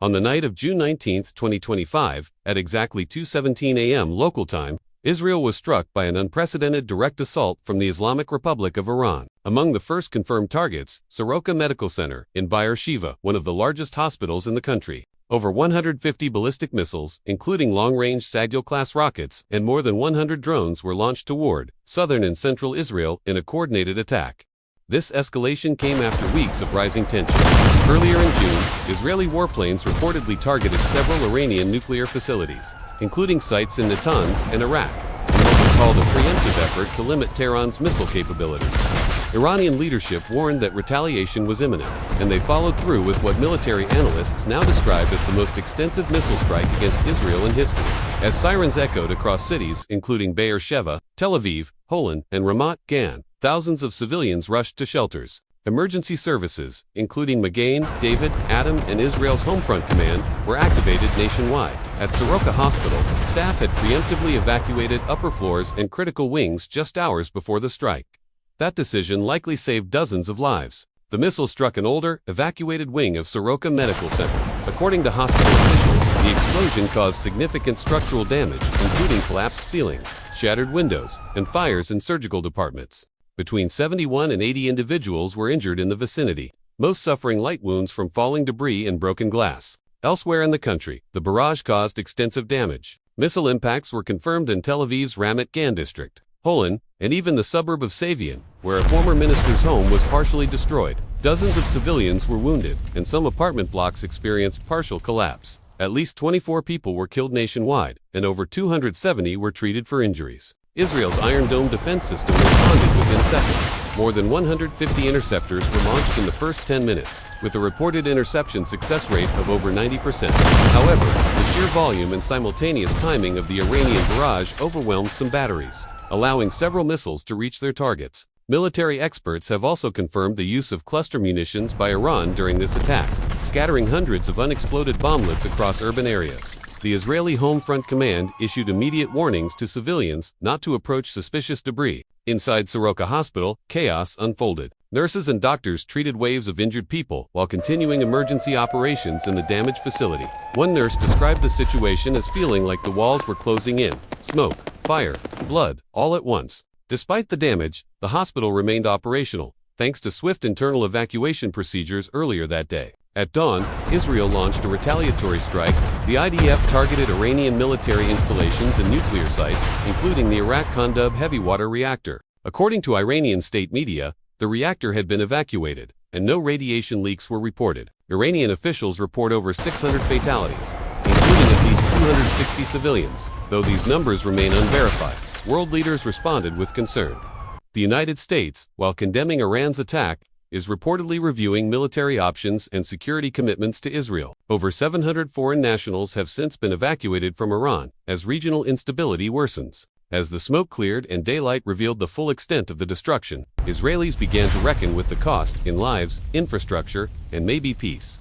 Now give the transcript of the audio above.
On the night of June 19, 2025, at exactly 2:17 a.m. local time, Israel was struck by an unprecedented direct assault from the Islamic Republic of Iran. Among the first confirmed targets, Soroka Medical Center in Beersheba, one of the largest hospitals in the country. Over 150 ballistic missiles, including long-range Sejjil-class rockets, and more than 100 drones were launched toward southern and central Israel in a coordinated attack. This escalation came after weeks of rising tension. Earlier in June, Israeli warplanes reportedly targeted several Iranian nuclear facilities, including sites in Natanz and Iraq, in what was called a preemptive effort to limit Tehran's missile capabilities. Iranian leadership warned that retaliation was imminent, and they followed through with what military analysts now describe as the most extensive missile strike against Israel in history. As sirens echoed across cities including Beersheba, Tel Aviv, Holon, and Ramat Gan, thousands of civilians rushed to shelters. Emergency services, including Magen, David, Adam, and Israel's Homefront Command, were activated nationwide. At Soroka Hospital, staff had preemptively evacuated upper floors and critical wings just hours before the strike. That decision likely saved dozens of lives. The missile struck an older, evacuated wing of Soroka Medical Center. According to hospital officials, the explosion caused significant structural damage, including collapsed ceilings, shattered windows, and fires in surgical departments. Between 71 and 80 individuals were injured in the vicinity, most suffering light wounds from falling debris and broken glass. Elsewhere in the country, the barrage caused extensive damage. Missile impacts were confirmed in Tel Aviv's Ramat Gan district, Holon, and even the suburb of Sejjil, where a former minister's home was partially destroyed. Dozens of civilians were wounded, and some apartment blocks experienced partial collapse. At least 24 people were killed nationwide, and over 270 were treated for injuries. Israel's Iron Dome defense system responded within seconds. More than 150 interceptors were launched in the first 10 minutes, with a reported interception success rate of over 90%. However, the sheer volume and simultaneous timing of the Iranian barrage overwhelmed some batteries, allowing several missiles to reach their targets. Military experts have also confirmed the use of cluster munitions by Iran during this attack, scattering hundreds of unexploded bomblets across urban areas. The Israeli Homefront Command issued immediate warnings to civilians not to approach suspicious debris. Inside Soroka Hospital, chaos unfolded. Nurses and doctors treated waves of injured people while continuing emergency operations in the damaged facility. One nurse described the situation as feeling like the walls were closing in. Smoke, fire, blood, all at once. Despite the damage, the hospital remained operational, thanks to swift internal evacuation procedures earlier that day. At dawn, Israel launched a retaliatory strike. The IDF targeted Iranian military installations and nuclear sites, including the Iraq Kunduz heavy water reactor. According to Iranian state media, the reactor had been evacuated, and no radiation leaks were reported. Iranian officials report over 600 fatalities, including at least 260 civilians, though these numbers remain unverified. World leaders responded with concern. The United States, while condemning Iran's attack, is reportedly reviewing military options and security commitments to Israel. Over 700 foreign nationals have since been evacuated from Iran as regional instability worsens. As the smoke cleared and daylight revealed the full extent of the destruction, Israelis began to reckon with the cost in lives, infrastructure, and maybe peace.